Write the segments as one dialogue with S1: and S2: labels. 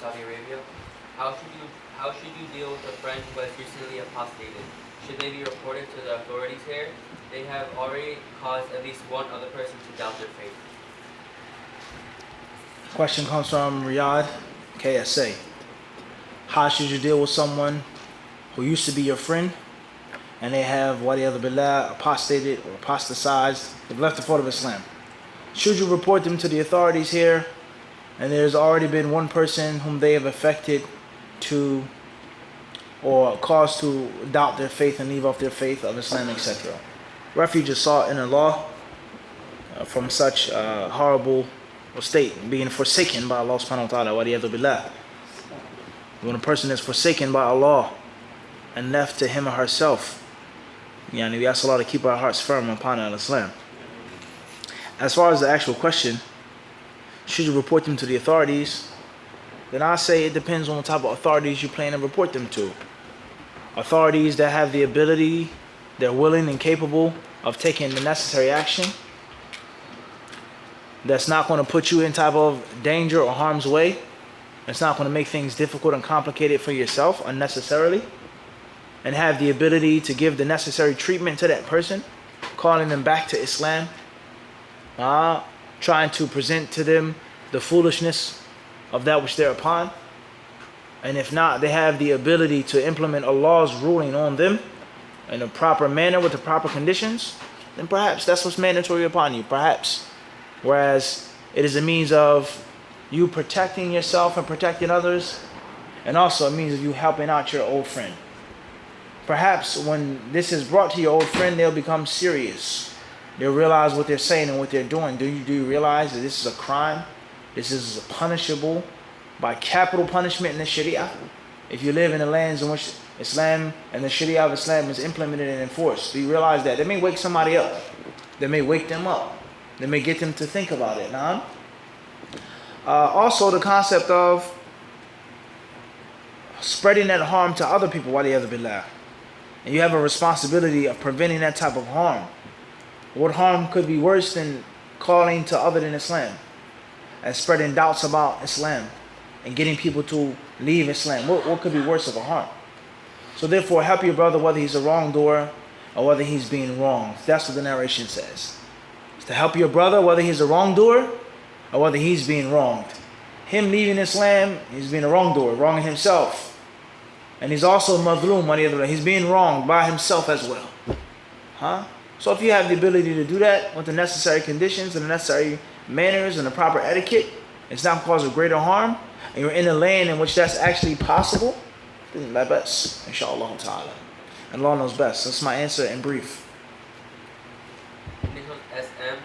S1: Saudi Arabia. How should you deal with a friend who has recently apostated? Should they be reported to the authorities here? They have already caused at least one other person to doubt their faith.
S2: Question comes from Riyadh, KSA. How should you deal with someone who used to be your friend and they have, waliyadu billah, apostated or apostatized? They've left the fold of Islam. Should you report them to the authorities here and there's already been one person whom they have affected to or caused to doubt their faith and leave off their faith of Islam, etc.? Refuge is sought in Allah from such horrible state, being forsaken by Allah subhanahu wa ta'ala, waliyadu billah. When a person is forsaken by Allah and left to him or herself, we ask Allah to keep our hearts firm upon Islam. As far as the actual question, should you report them to the authorities? Then I say it depends on the type of authorities you plan to report them to. Authorities that have the ability, they're willing and capable of taking the necessary action, that's not going to put you in type of danger or harm's way. It's not going to make things difficult and complicated for yourself unnecessarily, and have the ability to give the necessary treatment to that person, calling them back to Islam, trying to present to them the foolishness of that which they're upon. And if not, they have the ability to implement Allah's ruling on them in a proper manner with the proper conditions, then perhaps that's what's mandatory upon you, perhaps. Whereas it is a means of you protecting yourself and protecting others, and also a means of you helping out your old friend. Perhaps when this is brought to your old friend, they'll become serious. They'll realize what they're saying and what they're doing. Do you realize that this is a crime? This is punishable by capital punishment in the Sharia. If you live in the lands in which Islam and the Sharia of Islam is implemented and enforced, do you realize that? They may wake somebody up. They may wake them up. They may get them to think about it. Also the concept of spreading that harm to other people, waliyadu billah. And you have a responsibility of preventing that type of harm. What harm could be worse than calling to other than Islam and spreading doubts about Islam and getting people to leave Islam? What could be worse of a harm? So therefore, help your brother whether he's a wrongdoer or whether he's being wronged. That's what the narration says. It's to help your brother whether he's a wrongdoer or whether he's being wronged. Him leaving Islam, he's being a wrongdoer, wronging himself. And he's also madloom, he's being wronged by himself as well. So if you have the ability to do that with the necessary conditions and the necessary manners and the proper etiquette, it's not cause of greater harm, and you're in a land in which that's actually possible, then la bas, inshallah ta'ala. And Allah knows best. That's my answer in brief.
S1: This was SM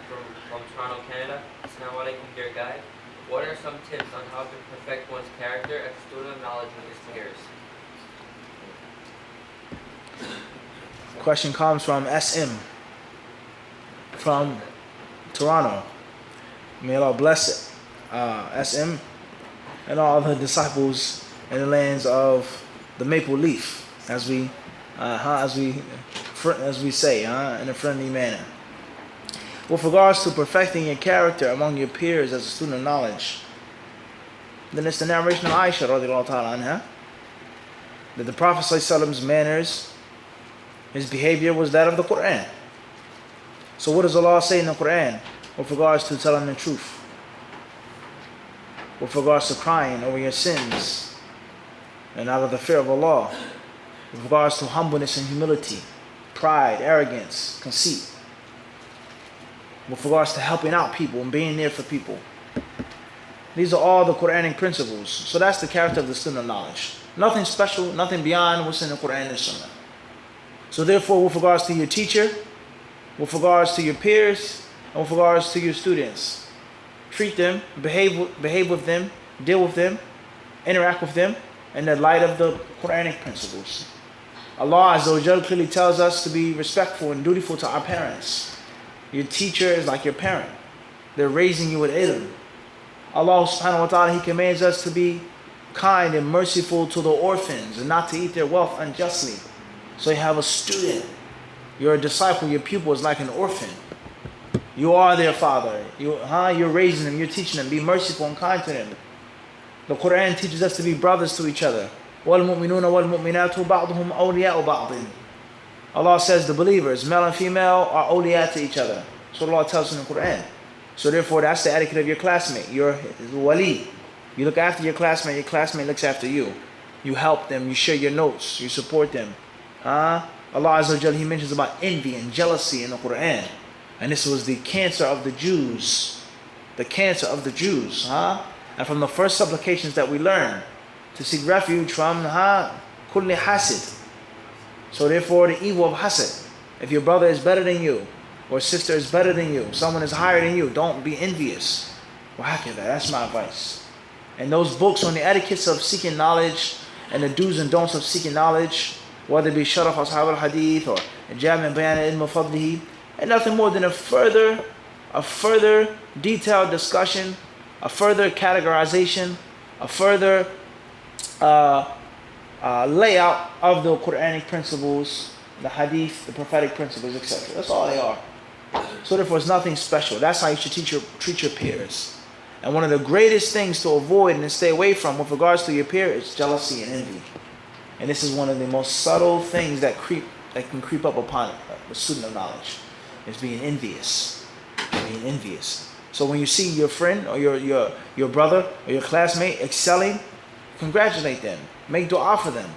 S1: from Toronto, Canada. Assalamu alaikum, dear guide. What are some tips on how to perfect one's character as a student of knowledge with his peers?
S2: Question comes from SM from Toronto. May Allah bless it. SM and all the disciples in the lands of the maple leaf, as we say, in a friendly manner. With regards to perfecting your character among your peers as a student of knowledge, then it's the narration of Aisha radiallahu ta'ala anha, that the Prophet ﷺ's manners, his behavior was that of the Quran. So what does Allah say in the Quran with regards to telling the truth? With regards to crying over your sins and out of the fear of Allah? With regards to humbleness and humility, pride, arrogance, conceit? With regards to helping out people and being there for people? These are all the Quranic principles. So that's the character of the student of knowledge. Nothing special, nothing beyond what's in the Quran and Sunnah. So therefore, with regards to your teacher, with regards to your peers, and with regards to your students, treat them, behave with them, deal with them, interact with them in the light of the Quranic principles. Allah Azza wa Jal clearly tells us to be respectful and dutiful to our parents. Your teacher is like your parent. They're raising you with ilm. Allah subhanahu wa ta'ala, He commands us to be kind and merciful to the orphans and not to eat their wealth unjustly. So you have a student, you're a disciple, your pupil is like an orphan. You are their father. You're raising them, you're teaching them. Be merciful and kind to them. The Quran teaches us to be brothers to each other. وَالْمُؤْمِنُونَ وَالْمُؤْمِنَاتُ بَعْضُهُمْ أَوْلِيَاءُ بَعْضٍ. Allah says the believers, male and female, are awliya to each other. So Allah tells us in the Quran. So therefore, that's the etiquette of your classmate. You're wali. You look after your classmate looks after you. You help them, you share your notes, you support them. Allah Azza wa Jalla, He mentions about envy and jealousy in the Quran. And this was the cancer of the Jews. The cancer of the Jews. And from the first supplications that we learn, to seek refuge from kulli hasid. So therefore, the evil of hasad. If your brother is better than you, or sister is better than you, someone is higher than you, don't be envious. That's my advice. And those books on the etiquettes of seeking knowledge, and the do's and don'ts of seeking knowledge, whether it be Sharaf Ashab al-Hadith or Jami' Bayan al-Ilm Fadlihi, and nothing more than a further detailed discussion, a further categorization, a further layout of the Quranic principles, the Hadith, the prophetic principles, etc. That's all they are. So therefore, it's nothing special. That's how you should treat your peers. And one of the greatest things to avoid and stay away from with regards to your peer is jealousy and envy. And this is one of the most subtle things that can creep up upon the student of knowledge, is being envious. Being envious. So when you see your friend or your brother or your classmate excelling, congratulate them. Make dua for them.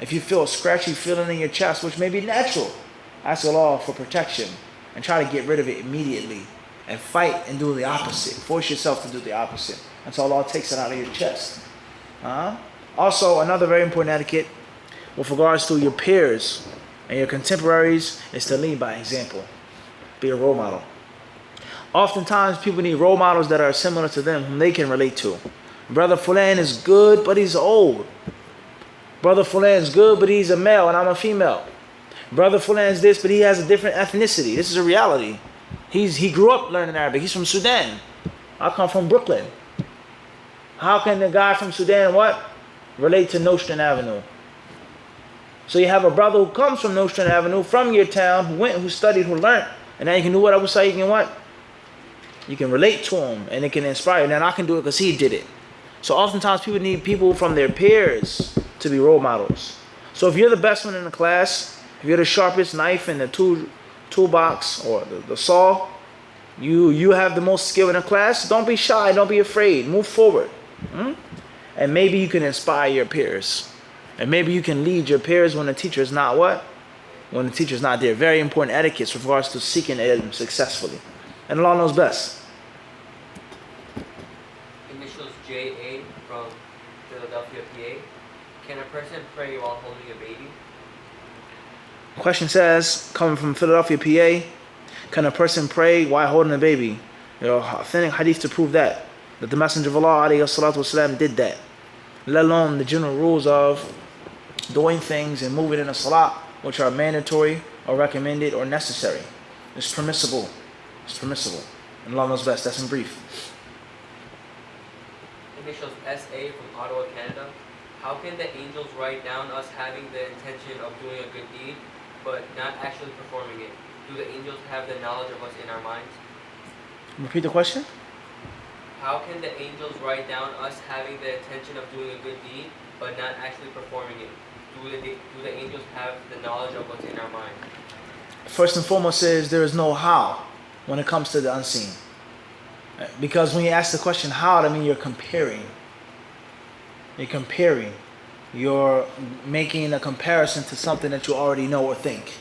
S2: If you feel a scratchy feeling in your chest, which may be natural, ask Allah for protection and try to get rid of it immediately. And fight and do the opposite. Force yourself to do the opposite until Allah takes it out of your chest. Also, another very important etiquette with regards to your peers and your contemporaries is to lead by example. Be a role model. Oftentimes, people need role models that are similar to them, whom they can relate to. Brother Fulan is good, but he's old. Brother Fulan is good, but he's a male and I'm a female. Brother Fulan is this, but he has a different ethnicity. This is a reality. He grew up learning Arabic. He's from Sudan. I come from Brooklyn. How can the guy from Sudan relate to Nostrand Avenue? So you have a brother who comes from Nostrand Avenue, from your town, who studied, who learned, and now you can do what I would say. You can relate to him, and it can inspire you. And I can do it because he did it. So oftentimes people need people from their peers to be role models. So if you're the best one in the class, if you're the sharpest knife in the toolbox or the saw, you have the most skill in the class, don't be shy, don't be afraid, move forward. And maybe you can inspire your peers, and maybe you can lead your peers when the teacher is not when the teacher is not there. Very important etiquettes with regards to seeking ilm successfully, and Allah knows best.
S1: Initials JA from Philadelphia, PA. Can a person pray while holding a baby?
S2: Question says, coming from Philadelphia, PA, can a person pray while holding a baby? Authentic hadith to prove that the Messenger of Allah ﷺ did that. Let alone the general rules of doing things and moving in a salah, which are mandatory or recommended or necessary. It's permissible. It's permissible. And Allah knows best. That's in brief.
S1: Initials SA from Ottawa, Canada. How can the angels write down us having the intention of doing a good deed, but not actually performing it? Do the angels have the knowledge of us in our minds?
S2: Repeat the question.
S1: How can the angels write down us having the intention of doing a good deed, but not actually performing it? Do the angels have the knowledge of what's in our mind?
S2: First and foremost is there is no how when it comes to the unseen. Because when you ask the question how, that means you're comparing. You're comparing. You're making a comparison to something that you already know or think.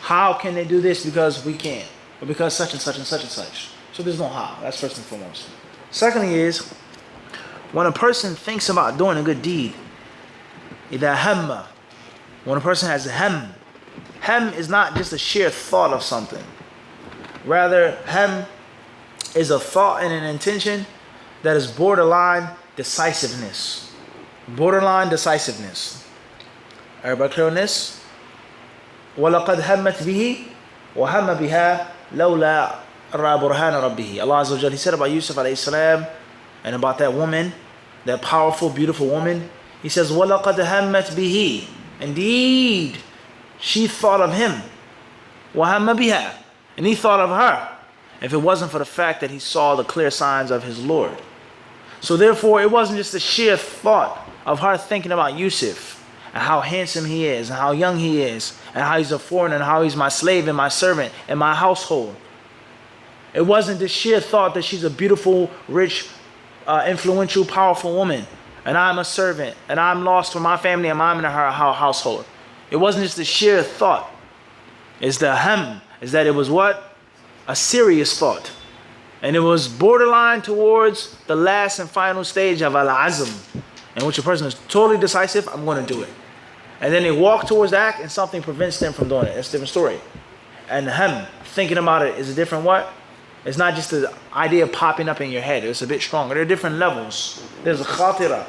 S2: How can they do this? Because we can't. Or because such and such and such and such. So there's no how. That's first and foremost. Secondly is, when a person thinks about doing a good deed, إِذَا هَمَّ, when a person has a hem is not just a sheer thought of something. Rather, hem is a thought and an intention that is borderline decisiveness. Borderline decisiveness. Everybody clear on this? وَلَقَدْ هَمَّتْ بِهِ وَهَمَّ بِهَا لَوْلَا رَى بُرْهَانَ رَبِّهِ. Allah Azza wa Jalla, He said about Yusuf alayhi salam and about that woman, that powerful, beautiful woman. He says, وَلَقَدْ هَمَّتْ بِهِ. Indeed, she thought of him. وَهَمَّ بِهَا. And he thought of her. If it wasn't for the fact that he saw the clear signs of his Lord. So therefore, it wasn't just the sheer thought of her thinking about Yusuf and how handsome he is and how young he is and how he's a foreigner and how he's my slave and my servant and my household. It wasn't the sheer thought that she's a beautiful, rich, influential, powerful woman and I'm a servant and I'm lost for my family and I'm in her household. It wasn't just the sheer thought. It's the is that it was what? A serious thought. And it was borderline towards the last and final stage of al-azm, in which a person is totally decisive, I'm going to do it. And then they walk towards the act and something prevents them from doing it. It's a different story. And thinking about it, is a different what? It's not just the idea popping up in your head. It's a bit stronger. There are different levels. There's a khatira.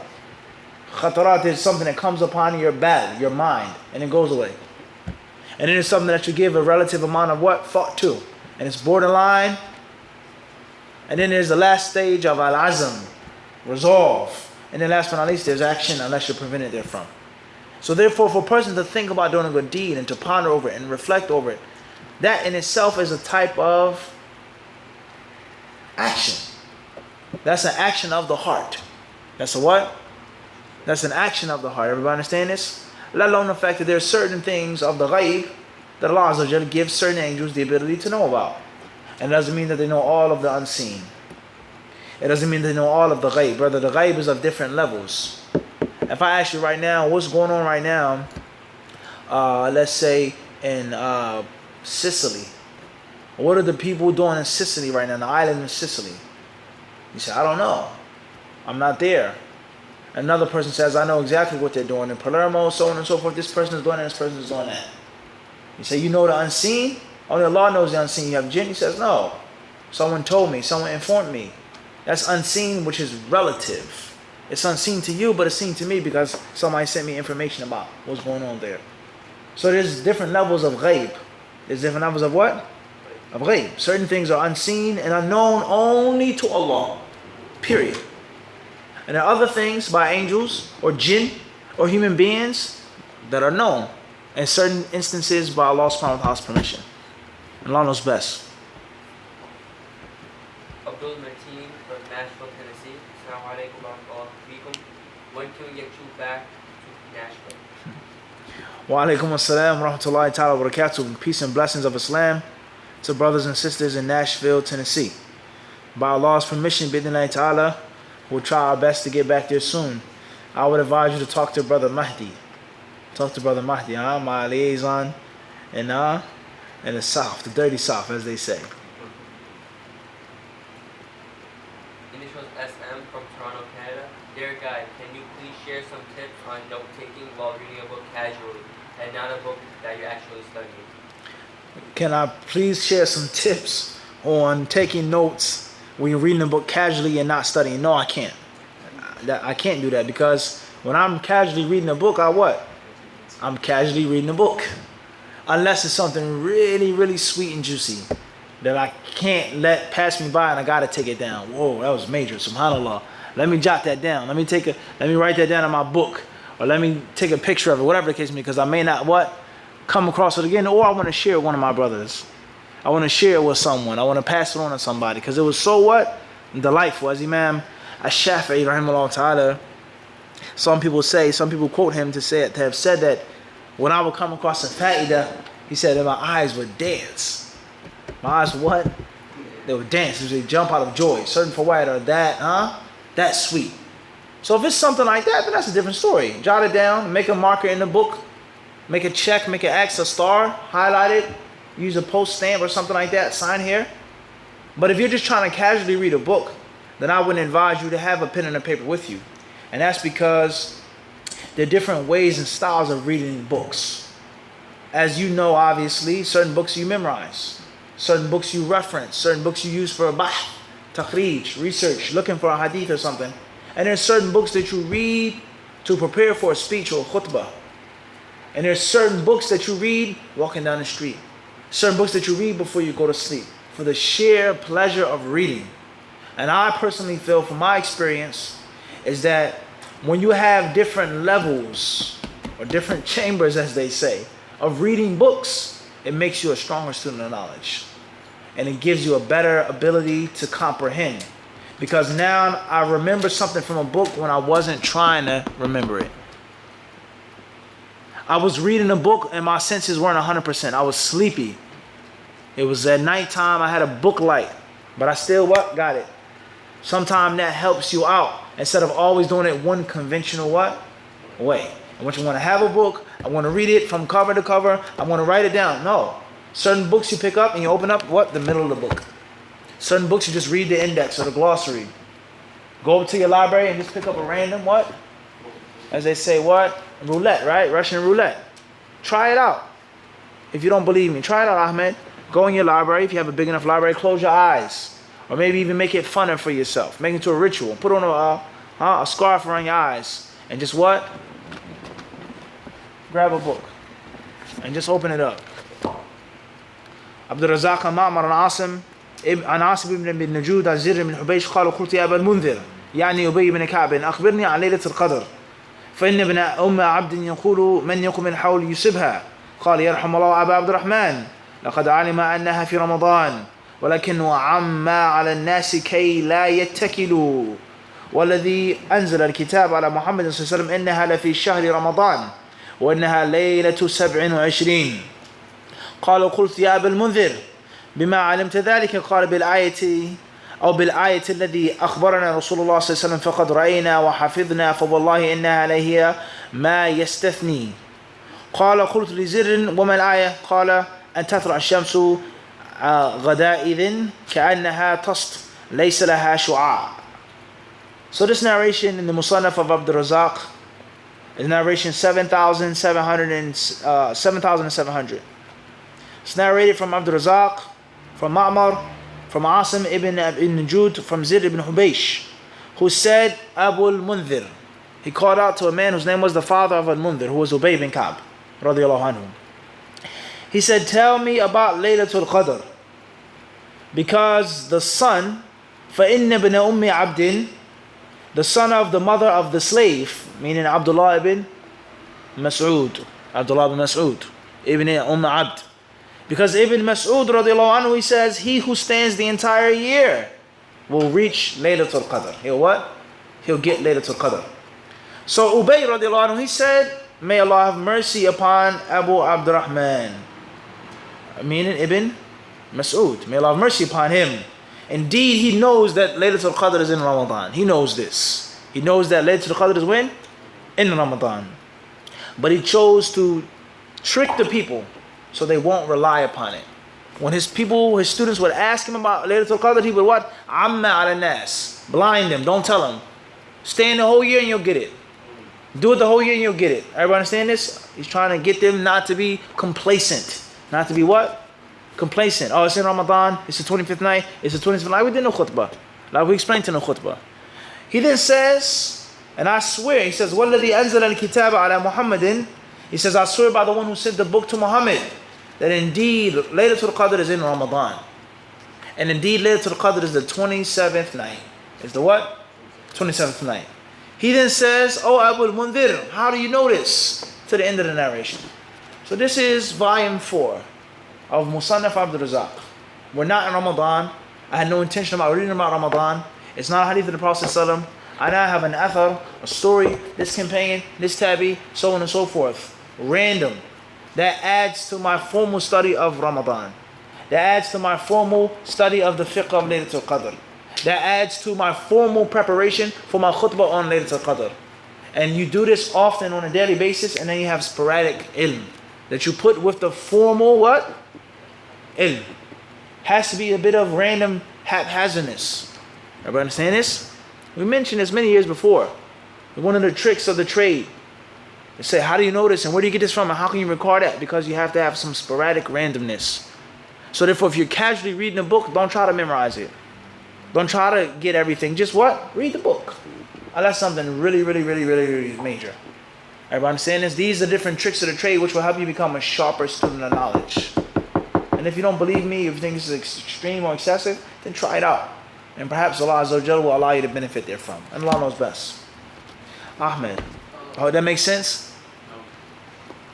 S2: Khatarat is something that comes upon your bad, your mind, and it goes away. And it is something that you give a relative amount of what? Thought to. And it's borderline. And then there's the last stage of al-azm, resolve. And then last but not least, there's action unless you're prevented therefrom. So therefore, for a person to think about doing a good deed and to ponder over it and reflect over it, that in itself is a type of action. That's an action of the heart. That's a what? That's an action of the heart. Everybody understand this? Let alone the fact that there are certain things of the ghaib that Allah Azza wa Jalla gives certain angels the ability to know about. And it doesn't mean that they know all of the unseen. It doesn't mean they know all of the ghaib. Brother, the ghaib is of different levels. If I ask you right now, what's going on right now, let's say in Sicily. What are the people doing in Sicily right now, the island of Sicily? You say, I don't know. I'm not there. Another person says, I know exactly what they're doing in Palermo, so on and so forth. This person is doing that, this person is doing that. You say, you know the unseen? Only Allah knows the unseen. You have jinn? He says, no. Someone told me, someone informed me. That's unseen, which is relative. It's unseen to you, but it's seen to me because somebody sent me information about what's going on there. So there's different levels of ghaib. There's different levels of what? Of ghaib. Certain things are unseen and unknown only to Allah. Period. And there are other things by angels or jinn or human beings that are known in certain instances by Allah subhanahu wa ta'ala's permission. And Allah knows best.
S1: Abdul Mateen from Nashville, Tennessee. Assalamu alaikum wa rahmatullahi. When can we get you back to Nashville?
S2: Wa alaikum assalam wa rahmatullahi ta'ala wa barakatuh. Peace and blessings of Islam to brothers and sisters in Nashville, Tennessee. By Allah's permission, bidnillahi ta'ala, we'll try our best to get back there soon. I would advise you to talk to Brother Mahdi. Talk to Brother Mahdi, my liaison in the South, the dirty South, as they say.
S1: Initials SM from Toronto, Canada. Dear guy, can you please share some tips on note-taking while reading a book casually and not a book that you're actually studying?
S2: Can I please share some tips on taking notes when you're reading a book casually and not studying? No, I can't. I can't do that because when I'm casually reading a book, I'm casually reading a book. Unless it's something really, really sweet and juicy that I can't let pass me by and I gotta take it down. Whoa, that was major, subhanAllah. Let me jot that down. Let me write that down in my book. Or let me take a picture of it, whatever the case may be, because I may not come across it again, or I want to share it with one of my brothers. I want to share it with someone. I want to pass it on to somebody because it was so delightful. As Imam Ash-Shafi'i rahimahullah ta'ala, some people quote him to have said that when I would come across a fa'idah, he said that my eyes would dance. My eyes would They would dance. They would jump out of joy. Certain fawaid are that's sweet. So if it's something like that, then that's a different story. Jot it down, make a marker in the book, make a check, make an X, a star, highlight it, use a post stamp or something like that, sign here. But if you're just trying to casually read a book, then I wouldn't advise you to have a pen and a paper with you. And that's because there are different ways and styles of reading books. As you know, obviously, certain books you memorize, certain books you reference, certain books you use for a bahth, takhrij, research, looking for a hadith or something. And there's certain books that you read to prepare for a speech or a khutbah. And there's certain books that you read walking down the street. Certain books that you read before you go to sleep for the sheer pleasure of reading. And I personally feel from my experience is that when you have different levels or different chambers, as they say, of reading books, it makes you a stronger student of knowledge. And it gives you a better ability to comprehend. Because now I remember something from a book when I wasn't trying to remember it. I was reading a book and my senses weren't 100%. I was sleepy. It was at nighttime. I had a book light, but I still got it. Sometimes that helps you out instead of always doing it one conventional way. And when you want to have a book, I want to read it from cover to cover. I want to write it down. No. Certain books you pick up and you open up the middle of the book. Certain books you just read the index or the glossary. Go over to your library and just pick up a random as they say roulette, right? Russian roulette. Try it out. If you don't believe me, try it out, Ahmed. Go in your library. If you have a big enough library, close your eyes. Or maybe even make it funner for yourself. Make it into a ritual. Put on a scarf around your eyes. And just grab a book. And just open it up. عبد الرزاق معمر عن عاصم بن نجود عن زر بن حبيش قالوا قلت يا أبا المنذر يعني أبي بن كعب أخبرني عن ليلة القدر فإن ابن أم عبد يقول من يقوم من حول يصبها قال يرحم الله أبا عبد الرحمن لقد علم أنها في رمضان ولكنه عم على الناس كي لا يتكلوا والذي أنزل الكتاب على محمد صلى الله عليه وسلم إنها لفي شهر رمضان وإنها ليلة 27. قال قلت يا أبا المنذر بما علمت ذلك قال بالآية الذي أخبرنا رسول الله صلى الله عليه وسلم فقد رأينا وحفظنا فوالله إنها لهي ما يستثني. قال قلت لزر وما الآية قال أن تطلع الشمس غدائذ كأنها تصط ليس لها شعاع. So this narration in the Musannaf of Abd al-Razaq is narration 7,700. It's narrated from Abd al-Razaq, from Ma'mar, from Asim ibn Najud, from Zir ibn Hubaysh, who said, Abu al-Mundhir. He called out to a man whose name was the father of al-Mundhir, who was Ubay bin Ka'b, radiyallahu anhu. He said, tell me about Laylatul Qadr. Because the son, فَإِنَّ بْنَ أُمِّ عَبْدٍ, the son of the mother of the slave, meaning Abdullah ibn Mas'ud, ibn Abd. Because Ibn Mas'ud radiallahu anhu, he says, he who stands the entire year will reach Laylatul Qadr. He'll get Laylatul Qadr. So Ubay radiallahu anhu, he said, may Allah have mercy upon Abu Abdurrahman, meaning Ibn Mas'ud. May Allah have mercy upon him. Indeed, he knows that Laylatul Qadr is in Ramadan. He knows this. He knows that Laylatul Qadr is when? In Ramadan. But he chose to trick the people so they won't rely upon it. When his students would ask him about Laylatul Qadr, he would Amma ala nas. Blind them, don't tell them. Stay in the whole year and you'll get it. Do it the whole year and you'll get it. Everybody understand this? He's trying to get them not to be complacent. Not to be complacent. Oh, it's in Ramadan. It's the 25th night. It's the 27th night. We did no khutbah. Like we explained to no khutbah. He then says, and I swear, he says, وَالَّذِي أَنزَلَ الْكِتَابَ عَلَى مُحَمَّدٍ. He says, I swear by the one who sent the book to Muhammad, that indeed Laylatul Qadr is in Ramadan. And indeed Laylatul Qadr is the 27th night. Is the 27th night. He then says, oh Abu al-Mundhir, how do you know this? To the end of the narration. So this is volume 4 of Musannaf Abd al-Razaq. We're not in Ramadan. I had no intention about reading about Ramadan. It's not a hadith of the Prophet ﷺ. I now have an athar, a story, this companion, this tabi, so on and so forth. Random. That adds to my formal study of Ramadan. That adds to my formal study of the fiqh of Laylatul Qadr. That adds to my formal preparation for my khutbah on Laylatul Qadr. And you do this often on a daily basis, and then you have sporadic ilm that you put with the formal ilm. Has to be a bit of random haphazardness. Everybody understand this? We mentioned this many years before. One of the tricks of the trade. They say, how do you know this and where do you get this from and how can you record that? Because you have to have some sporadic randomness. So therefore, if you're casually reading a book, don't try to memorize it. Don't try to get everything. Just read the book. Unless something really, really, really, really, really major. Everybody understand this? These are different tricks of the trade which will help you become a sharper student of knowledge. And if you don't believe me, if you think this is extreme or excessive, then try it out. And perhaps Allah Azza wa Jalla will allow you to benefit therefrom. And Allah knows best. Ahmed. Oh, that makes sense?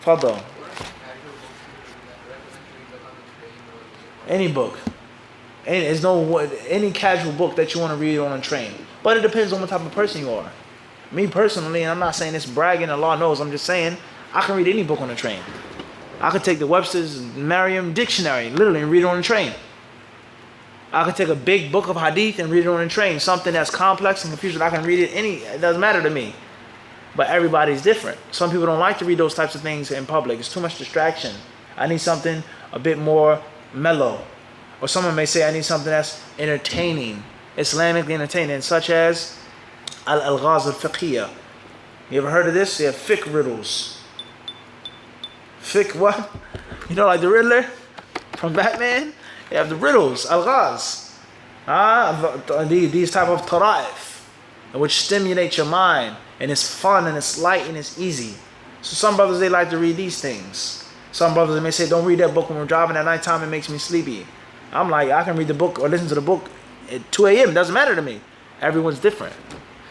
S2: Fadal. Any book. And there's no any casual book that you want to read on a train. But it depends on what type of person you are. Me personally, and I'm not saying this bragging, Allah knows, I'm just saying I can read any book on a train. I could take the Webster's Merriam Dictionary, literally, and read it on a train. I could take a big book of hadith and read it on a train. Something that's complex and confusing, I can read it it doesn't matter to me. But everybody's different. Some people don't like to read those types of things in public. It's too much distraction. I need something a bit more mellow. Or someone may say I need something that's entertaining, Islamically entertaining, such as al-alghaz al-fiqhiyya. You ever heard of this? They have fiqh riddles. Fiqh what? You know, like the Riddler from Batman? They have the riddles, alghaz. These type of tara'if, which stimulate your mind. And it's fun and it's light and it's easy. So some brothers, they like to read these things. Some brothers, they may say, don't read that book when we're driving at nighttime, it makes me sleepy. I'm like, I can read the book or listen to the book at 2 a.m. It doesn't matter to me. Everyone's different.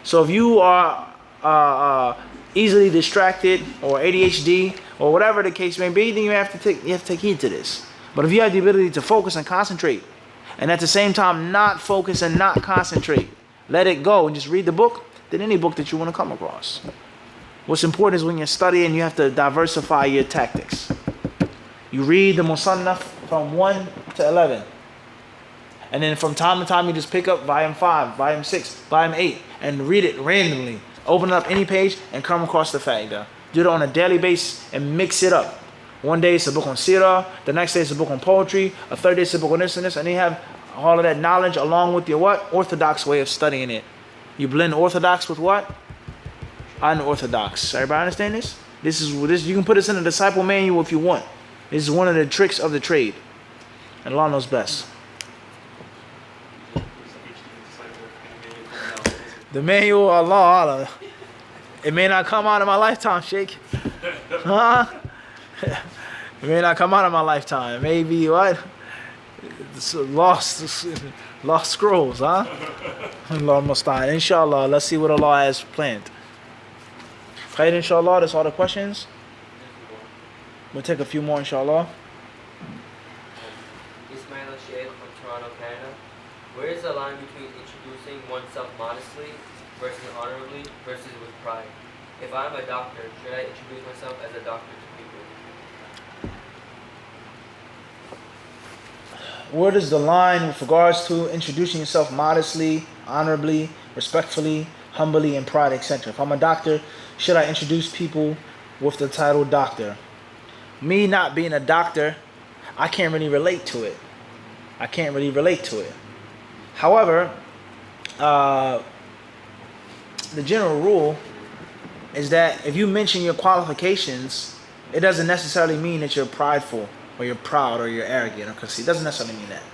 S2: So if you are easily distracted or ADHD or whatever the case may be, then you have to take heed to this. But if you have the ability to focus and concentrate, and at the same time not focus and not concentrate, let it go and just read the book, then any book that you want to come across. What's important is when you're studying, you have to diversify your tactics. You read the Musannaf from 1 to 11. And then from time to time, you just pick up volume 5, volume 6, volume 8, and read it randomly. Open up any page and come across the fa'idah. Do it on a daily basis and mix it up. One day it's a book on seerah, the next day it's a book on poetry, a third day it's a book on this and this, and you have all of that knowledge along with your what? Orthodox way of studying it. You blend orthodox with what? Unorthodox. Everybody understand this? This you can put this in a disciple manual if you want. This is one of the tricks of the trade. And Allah knows best. The manual, Allah. It may not come out of my lifetime, Sheikh. Huh? It may not come out of my lifetime. Maybe what? It's lost scrolls, huh? Allah musta'an. Inshallah, let's see what Allah has planned. Khair, inshallah, that's all the questions. We'll take a few more, inshallah.
S1: Ismail Sheikh from Toronto, Canada. Where is the line between introducing oneself modestly versus honorably versus with pride? If I'm a doctor, should I introduce myself as a doctor to people?
S2: Where does the line with regards to introducing yourself modestly, honorably, respectfully, humbly, and pride, etc.? If I'm a doctor, should I introduce people with the title doctor? Me not being a doctor, I can't really relate to it. However, the general rule is that if you mention your qualifications, it doesn't necessarily mean that you're prideful or you're proud or you're arrogant or conceited. It doesn't necessarily mean that.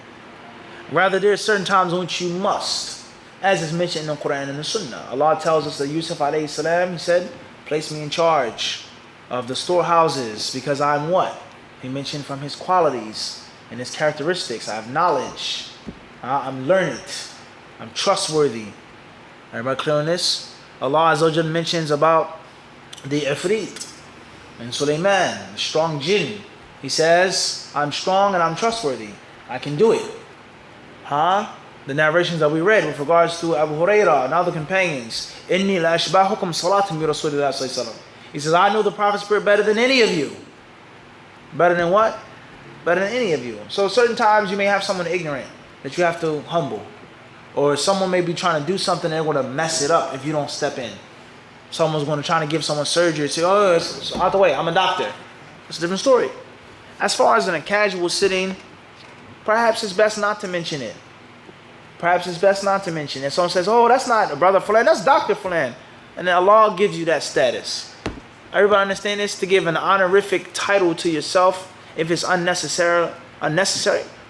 S2: Rather, there are certain times in which you must, as is mentioned in the Quran and the Sunnah. Allah tells us that Yusuf alayhi salam, he said, place me in charge of the storehouses because I'm what? He mentioned from his qualities and his characteristics. I have knowledge. I'm learned. I'm trustworthy. Everybody clear on this? Allah Azza wa Jalla mentions about the Ifrit and Sulaiman, the strong jinn. He says, I'm strong and I'm trustworthy. I can do it. The narrations that we read with regards to Abu Hurairah and other companions. Inni la ashbahukum salatum bi Rasulillah sallallahu alaihi wasallam. He says, I know the Prophet's spirit better than any of you. Better than what? Better than any of you. So certain times you may have someone ignorant that you have to humble. Or someone may be trying to do something and they're going to mess it up if you don't step in. Someone's going to try to give someone surgery and say, oh, it's out the way, I'm a doctor. It's a different story. As far as in a casual sitting, perhaps it's best not to mention it. If someone says, oh, that's not Brother Fulan, that's Dr. Fulan. And then Allah gives you that status. Everybody understand this? To give an honorific title to yourself, if it's unnecessary,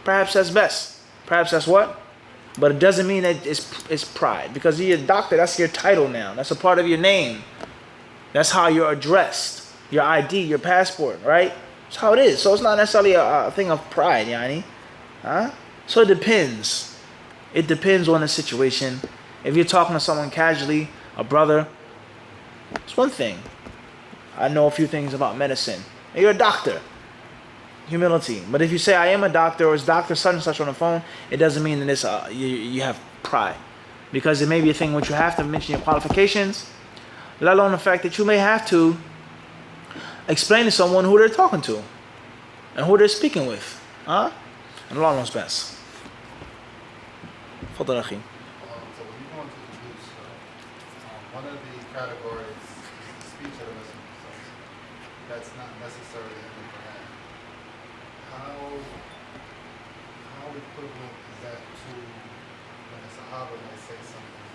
S2: perhaps that's best. Perhaps that's what? But it doesn't mean that it's pride. Because you're a doctor, that's your title now. That's a part of your name. That's how you're addressed. Your ID, your passport, right? That's how it is. So it's not necessarily a thing of pride, yani. So it depends. It depends on the situation. If you're talking to someone casually, a brother, it's one thing. I know a few things about medicine. You're a doctor. Humility. But if you say, I am a doctor, or it's Dr. such and such on the phone, it doesn't mean that it's you have pride. Because it may be a thing which you have to mention your qualifications, let alone the fact that you may have to explain to someone who they're talking to and who they're speaking with. And Allah knows best. تفضل أخي.
S3: So when you go into the Deduce, one of the categories is the speech of the Messenger. That's not necessarily in the Quran. How equivalent is that to when a Sahaba might say something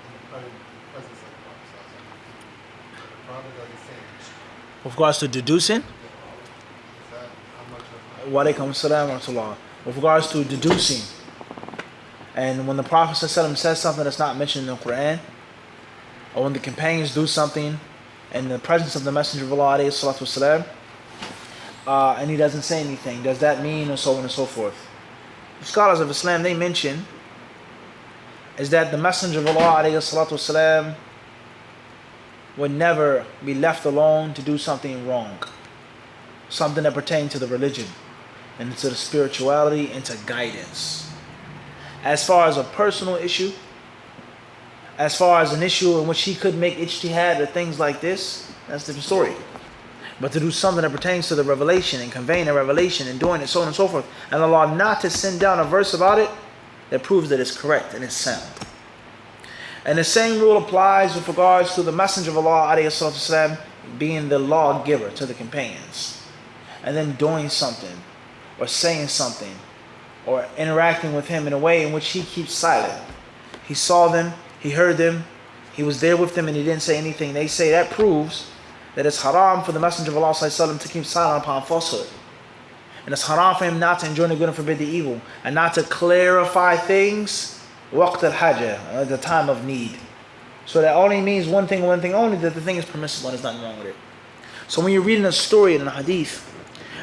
S3: in the presence of the Prophet? The Prophet doesn't say it.
S2: With regards to deducing,
S3: Is that how much of
S2: wa alaikum assalam wa rahmatullah. With regards to deducing, and when the Prophet says something that's not mentioned in the Quran, or when the companions do something in the presence of the Messenger of Allah alayhi salatu wasalam, and he doesn't say anything, does that mean, and so on and so forth? The scholars of Islam, they mention is that the Messenger of Allah alayhi salatu wasalam would never be left alone to do something wrong, something that pertained to the religion and to the spirituality and to guidance. As far as a personal issue, as far as an issue in which he could make ijtihad or things like this, that's a different story. But to do something that pertains to the revelation and conveying the revelation and doing it, so on and so forth, and Allah not to send down a verse about it, that proves that it's correct and it's sound. And the same rule applies with regards to the Messenger of Allah alayhi salatu wasalam being the lawgiver to the companions, and then doing something or saying something or interacting with him in a way in which he keeps silent. He saw them, he heard them, he was there with them, and he didn't say anything. They say that proves that it's haram for the Messenger of Allah ﷺ to keep silent upon falsehood. And it's haram for him not to enjoin the good and forbid the evil, and not to clarify things waqt al-hajah, at the time of need. So that only means one thing only, that the thing is permissible and there's nothing wrong with it. So when you're reading a story in a hadith,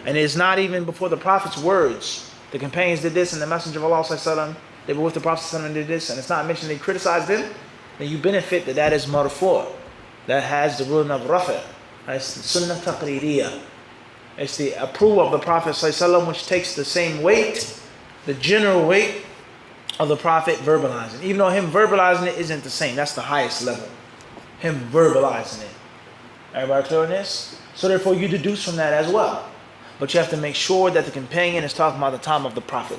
S2: and it's not even before the Prophet's words, the companions did this and the Messenger of Allah ﷺ, they were with the Prophet ﷺ and did this, and it's not mentioned they criticized them, then you benefit that is marfu', that has the ruling of rafa'. It's the sunnah taqreeriyah. It's the approval of the Prophet ﷺ, which takes the same weight, the general weight of the Prophet verbalizing. Even though him verbalizing it isn't the same, that's the highest level. Him verbalizing it. Everybody clear on this? So therefore you deduce from that as well. But you have to make sure that the companion is talking about the time of the Prophet.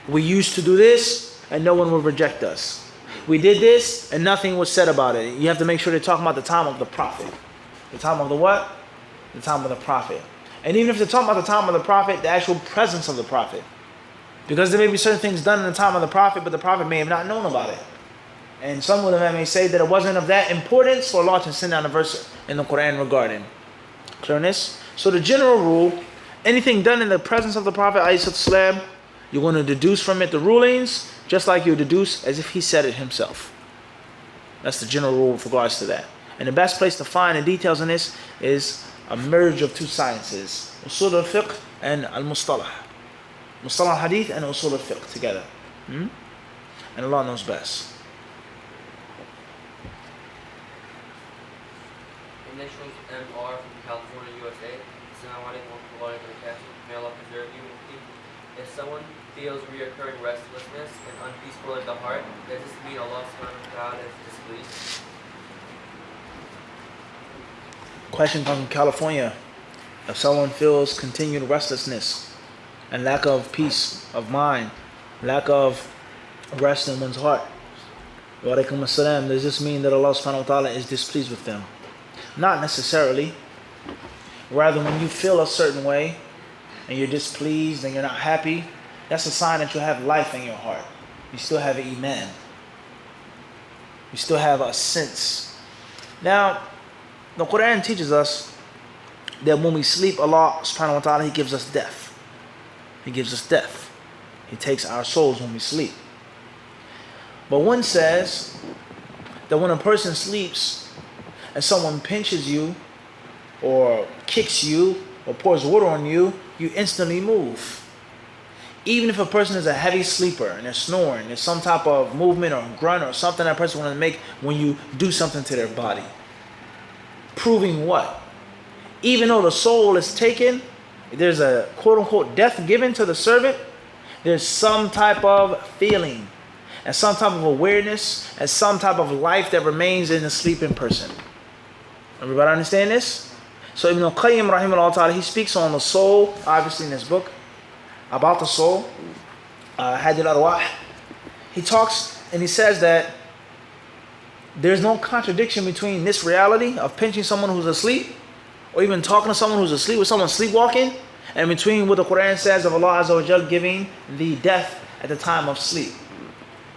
S2: We used to do this and no one would reject us. We did this and nothing was said about it. You have to make sure they're talking about the time of the Prophet. The time of the what? The time of the Prophet. And even if they're talking about the time of the Prophet, the actual presence of the Prophet. Because there may be certain things done in the time of the Prophet, but the Prophet may have not known about it. And some of them may say that it wasn't of that importance for Allah to send down a verse in the Quran regarding clearness. So the general rule, anything done in the presence of the Prophet ﷺ, you're going to deduce from it the rulings, just like you deduce as if he said it himself. That's the general rule with regards to that. And the best place to find the details in this is a merge of two sciences, usul al-fiqh and al-mustalah. Mustalah al-hadith and usul al-fiqh together. And Allah knows best.
S1: Initials MR from California, USA. Assalamu alaikum wa rahmatullahi wa barakatuh. May Allah preserve you, Mufti. If someone feels reoccurring restlessness and unpeaceful in the heart, does this mean Allah subhanahu wa ta'ala is displeased?
S2: Question comes from California. If someone feels continued restlessness and lack of peace of mind, lack of rest in one's heart, wa alaikum assalam, does this mean that Allah subhanahu wa ta'ala is displeased with them? Not necessarily. Rather, when you feel a certain way and you're displeased and you're not happy, that's a sign that you have life in your heart. You still have iman. You still have a sense. Now, the Quran teaches us that when we sleep, Allah subhanahu wa ta'ala, He gives us death. He gives us death. He takes our souls when we sleep. But one says that when a person sleeps and someone pinches you or kicks you or pours water on you, you instantly move. Even if a person is a heavy sleeper and they're snoring, there's some type of movement or grunt or something that person wants to make when you do something to their body. Proving what? Even though the soul is taken, there's a quote-unquote death given to the servant, there's some type of feeling and some type of awareness and some type of life that remains in the sleeping person. Everybody understand this? So Ibn al-Qayyim rahimahullah ta'ala, he speaks on the soul, obviously in his book, about the soul, Hadith al-Arwah. He talks and he says that there's no contradiction between this reality of pinching someone who's asleep, or even talking to someone who's asleep, with someone sleepwalking, and between what the Quran says of Allah Azza wa Jal giving the death at the time of sleep.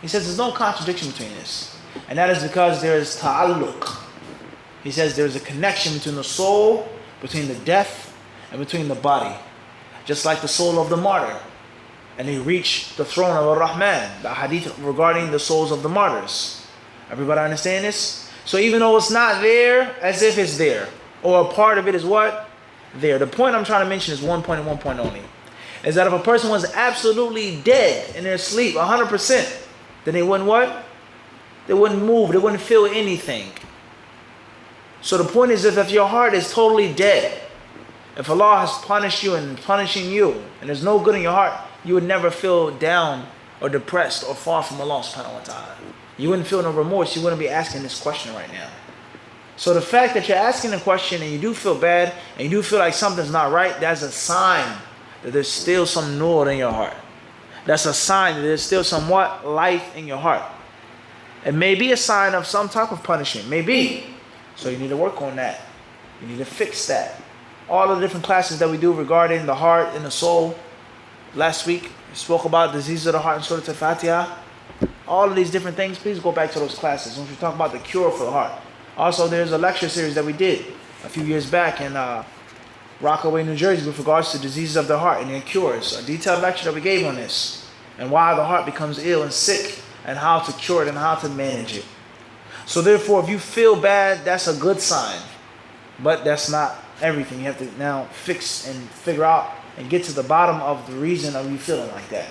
S2: He says there's no contradiction between this. And that is because there is ta'alluq. He says there's a connection between the soul, between the death, and between the body. Just like the soul of the martyr. And they reach the throne of Ar-Rahman. The hadith regarding the souls of the martyrs. Everybody understand this? So even though it's not there, as if it's there. Or a part of it is what? There. The point I'm trying to mention is one point and one point only. Is that if a person was absolutely dead in their sleep, 100%, then they wouldn't what? They wouldn't move. They wouldn't feel anything. So the point is, if your heart is totally dead, if Allah has punished you and punishing you, and there's no good in your heart, you would never feel down or depressed or far from Allah subhanahu wa ta'ala. You wouldn't feel no remorse. You wouldn't be asking this question right now. So the fact that you're asking a question and you do feel bad and you do feel like something's not right, that's a sign that there's still some nur in your heart. That's a sign that there's still somewhat life in your heart. It may be a sign of some type of punishment. Maybe. So you need to work on that. You need to fix that. All the different classes that we do regarding the heart and the soul. Last week, we spoke about diseases of the heart in Surah Al-Fatiha. All of these different things, please go back to those classes. When we talk about the cure for the heart. Also, there's a lecture series that we did a few years back in Rockaway, New Jersey, with regards to diseases of the heart and their cures. A detailed lecture that we gave on this. And why the heart becomes ill and sick, and how to cure it and how to manage it. So therefore, if you feel bad, that's a good sign. But that's not everything. You have to now fix and figure out and get to the bottom of the reason of you feeling like that.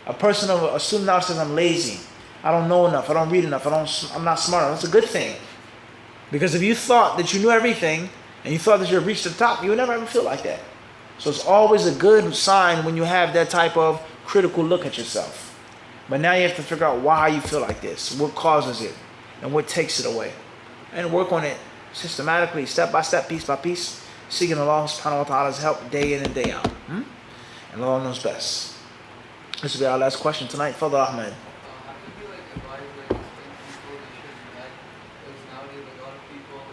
S2: A student now says, I'm lazy. I don't know enough. I don't read enough. I'm not smart enough. That's a good thing. Because if you thought that you knew everything and you thought that you had reached the top, you would never ever feel like that. So it's always a good sign when you have that type of critical look at yourself. But now you have to figure out why you feel like this, what causes it, and what takes it away. And work on it systematically, step by step, piece by piece, seeking Allah subhanahu wa ta'ala's help day in and day out. And Allah knows best. This will be our last question tonight. Father Ahmed.
S4: How do you advise explain to people they should do that? Because nowadays a lot of people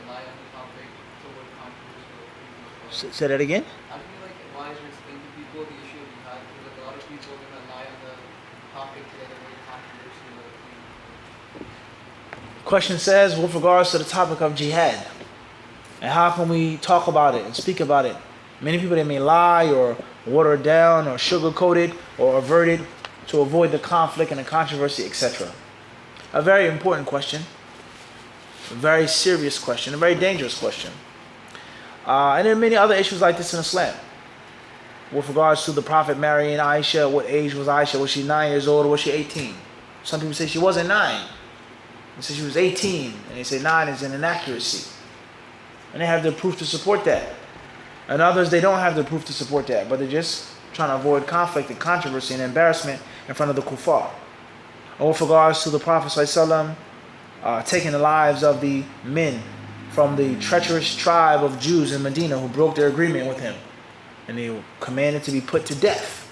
S4: lie on the topic to avoid controversy.
S2: Say that again?
S4: How do you advise or explain to people the issue of jihad? Because a lot of people lie on the topic to avoid controversy.
S2: Question says, with regards to the topic of jihad, and how can we talk about it and speak about it? Many people, they may lie or water it down or sugarcoat it or avert it to avoid the conflict and the controversy, etc. A very important question, a very serious question, a very dangerous question. And there are many other issues like this in Islam. With regards to the Prophet marrying Aisha, what age was Aisha? Was she 9 years old or was she 18? Some people say she wasn't 9. They say she was 18. And they say 9 is an inaccuracy. And they have the proof to support that. And others, they don't have the proof to support that, but they're just trying to avoid conflict and controversy and embarrassment in front of the kuffar. Or with regards to the Prophet ﷺ taking the lives of the men from the treacherous tribe of Jews in Medina who broke their agreement with him. And they were commanded to be put to death.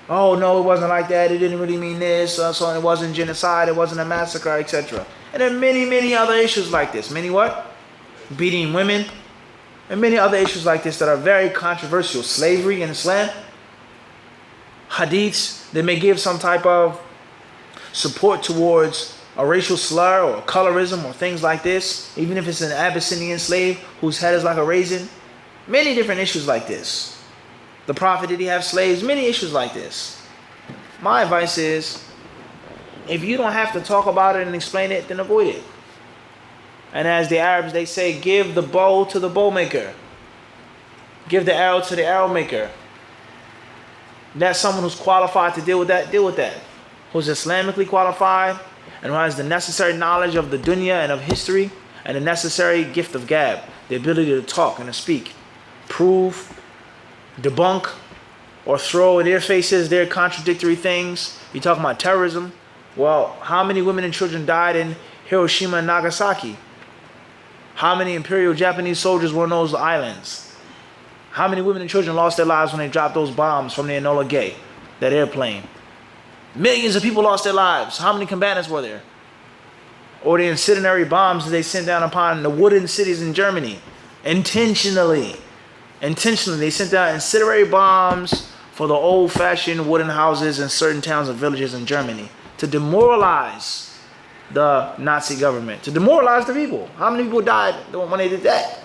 S2: Oh, no, it wasn't like that. It didn't really mean this. So it wasn't genocide. It wasn't a massacre, etc. And there are many, many other issues like this. Many what? Beating women. And many other issues like this that are very controversial. Slavery in Islam. Hadiths that may give some type of support towards a racial slur or colorism or things like this. Even if it's an Abyssinian slave whose head is like a raisin. Many different issues like this. The Prophet, did he have slaves? Many issues like this. My advice is, if you don't have to talk about it and explain it, then avoid it. And as the Arabs, they say, give the bow to the bow maker. Give the arrow to the arrow maker. That's someone who's qualified to deal with that, deal with that. Who's Islamically qualified and who has the necessary knowledge of the dunya and of history and the necessary gift of gab, the ability to talk and to speak. Prove debunk or throw in their faces their contradictory things. You're talking about terrorism. Well, how many women and children died in Hiroshima and Nagasaki? How many Imperial Japanese soldiers were on those islands? How many women and children lost their lives when they dropped those bombs from the Enola Gay, that airplane? Millions of people lost their lives. How many combatants were there? Or the incendiary bombs that they sent down upon the wooden cities in Germany. Intentionally, they sent down incendiary bombs for the old-fashioned wooden houses in certain towns and villages in Germany to demoralize the Nazi government, to demoralize the people. How many people died when they did that?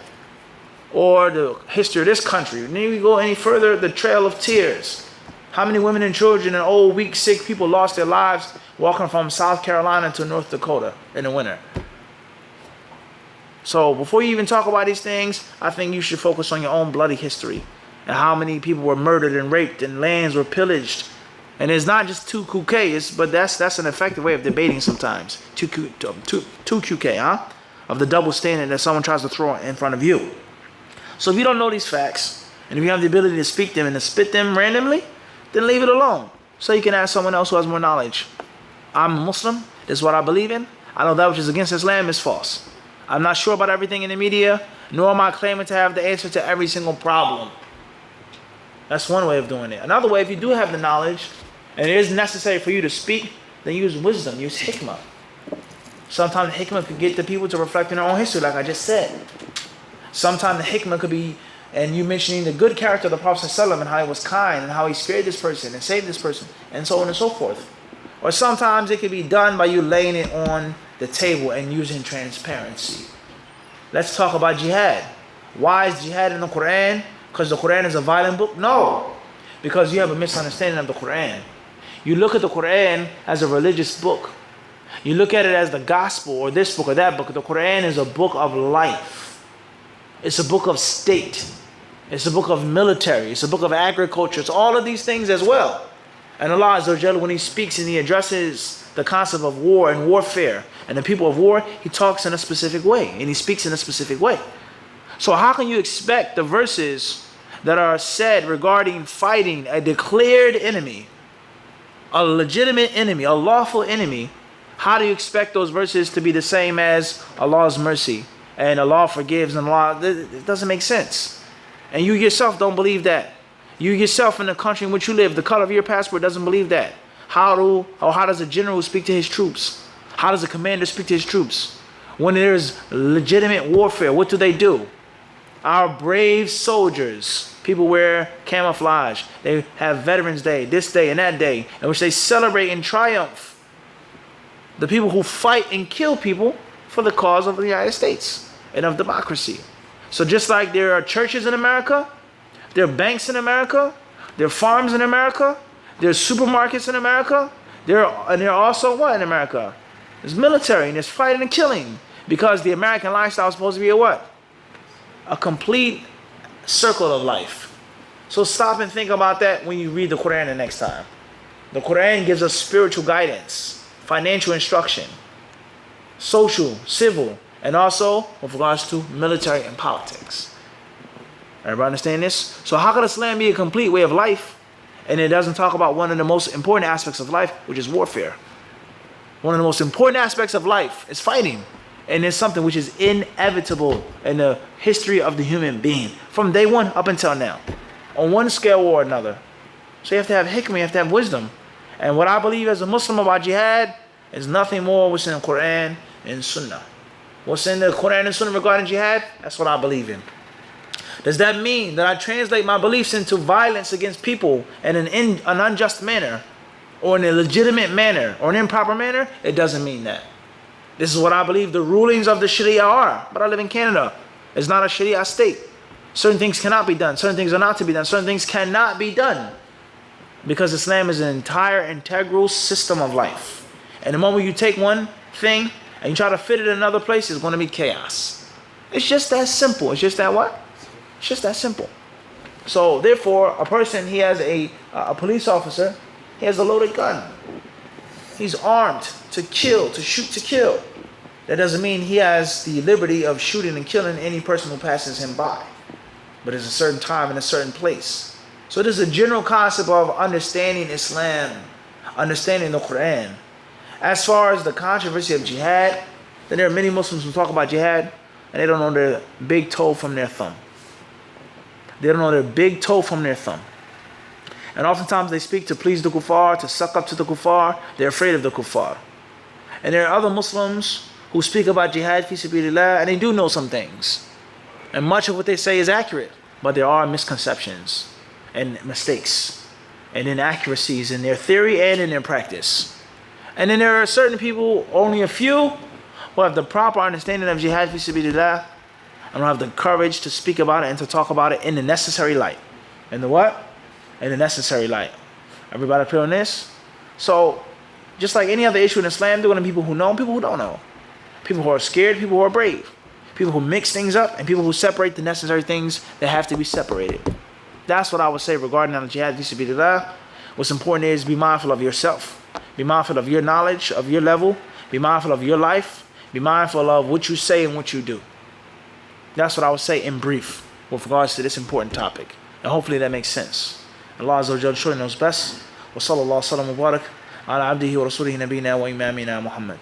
S2: Or the history of this country. And then we go any further, the Trail of Tears. How many women and children and old, weak, sick people lost their lives walking from South Carolina to North Dakota in the winter? So before you even talk about these things, I think you should focus on your own bloody history and how many people were murdered and raped and lands were pillaged. And it's not just 2QK, but that's an effective way of debating sometimes. 2QK, huh? Of the double standard that someone tries to throw in front of you. So if you don't know these facts, and if you have the ability to speak them and to spit them randomly, then leave it alone. So you can ask someone else who has more knowledge. I'm a Muslim. This is what I believe in. I know that which is against Islam is false. I'm not sure about everything in the media, nor am I claiming to have the answer to every single problem. That's one way of doing it. Another way, if you do have the knowledge, and it is necessary for you to speak, then use wisdom, use hikmah. Sometimes the hikmah could get the people to reflect on their own history, like I just said. Sometimes the hikmah could be, and you mentioning the good character of the Prophet ﷺ and how he was kind and how he spared this person and saved this person and so on and so forth. Or sometimes it could be done by you laying it on the table and using transparency. Let's talk about jihad. Why is jihad in the Quran? Because the Quran is a violent book? No. Because you have a misunderstanding of the Quran. You look at the Quran as a religious book. You look at it as the gospel or this book or that book. The Quran is a book of life. It's a book of state. It's a book of military. It's a book of agriculture. It's all of these things as well. And Allah Azza wa Jalla, when He speaks and He addresses the concept of war and warfare and the people of war, He talks in a specific way and He speaks in a specific way. So how can you expect the verses that are said regarding fighting a declared enemy, a legitimate enemy, a lawful enemy? How do you expect those verses to be the same as Allah's mercy and Allah forgives and Allah? It doesn't make sense. And you yourself don't believe that. You yourself in the country in which you live, the color of your passport doesn't believe that. How does a general speak to his troops? How does a commander speak to his troops? When there's legitimate warfare, what do? Our brave soldiers, people wear camouflage. They have Veterans Day, this day and that day, in which they celebrate and triumph the people who fight and kill people for the cause of the United States and of democracy. So just like there are churches in America, there are banks in America, there are farms in America, there are supermarkets in America, there are also what in America? There's military and there's fighting and killing, because the American lifestyle is supposed to be a what? A complete circle of life. So stop and think about that when you read the Quran the next time. The Quran gives us spiritual guidance, financial instruction, social, civil, and also with regards to military and politics. Everybody understand this? So how could Islam be a complete way of life and it doesn't talk about one of the most important aspects of life, which is warfare? One of the most important aspects of life is fighting. And it's something which is inevitable in the history of the human being from day one up until now, on one scale or another. So you have to have hikmah, you have to have wisdom. And what I believe as a Muslim about jihad is nothing more what's in the Quran and Sunnah. What's in the Quran and Sunnah regarding jihad, that's what I believe in. Does that mean that I translate my beliefs into violence against people in an unjust manner, or in a legitimate manner, or an improper manner? It doesn't mean that. This is what I believe the rulings of the Sharia are. But I live in Canada. It's not a Sharia state. Certain things cannot be done. Certain things are not to be done. Certain things cannot be done. Because Islam is an entire integral system of life. And the moment you take one thing and you try to fit it in another place, it's going to be chaos. It's just that simple. It's just that what? It's just that simple. So therefore, a person, he has a police officer, he has a loaded gun. He's armed to kill, to shoot to kill. That doesn't mean he has the liberty of shooting and killing any person who passes him by. But there's a certain time and a certain place. So there's a general concept of understanding Islam, understanding the Quran. As far as the controversy of jihad, then there are many Muslims who talk about jihad and they don't know their big toe from their thumb. They don't know their big toe from their thumb. And oftentimes they speak to please the kuffar, to suck up to the kuffar. They're afraid of the kuffar. And there are other Muslims who speak about jihad fi sabilillah and they do know some things. And much of what they say is accurate, but there are misconceptions and mistakes and inaccuracies in their theory and in their practice. And then there are certain people, only a few, who have the proper understanding of jihad fi sabilillah and who have the courage to speak about it and to talk about it in the necessary light. In the what? In the necessary light. Everybody clear on this? So, just like any other issue in Islam, there are going to be people who know and people who don't know. People who are scared, people who are brave. People who mix things up, and people who separate the necessary things that have to be separated. That's what I would say regarding al-jihad fi sabilillah. What's important is be mindful of yourself. Be mindful of your knowledge, of your level. Be mindful of your life. Be mindful of what you say and what you do. That's what I would say in brief with regards to this important topic. And hopefully that makes sense. Allah Azza wa Jalla surely knows best. Wa sallallahu sallam wa barak ala abdihi wa rasulihi nabiyina wa imamina Muhammad.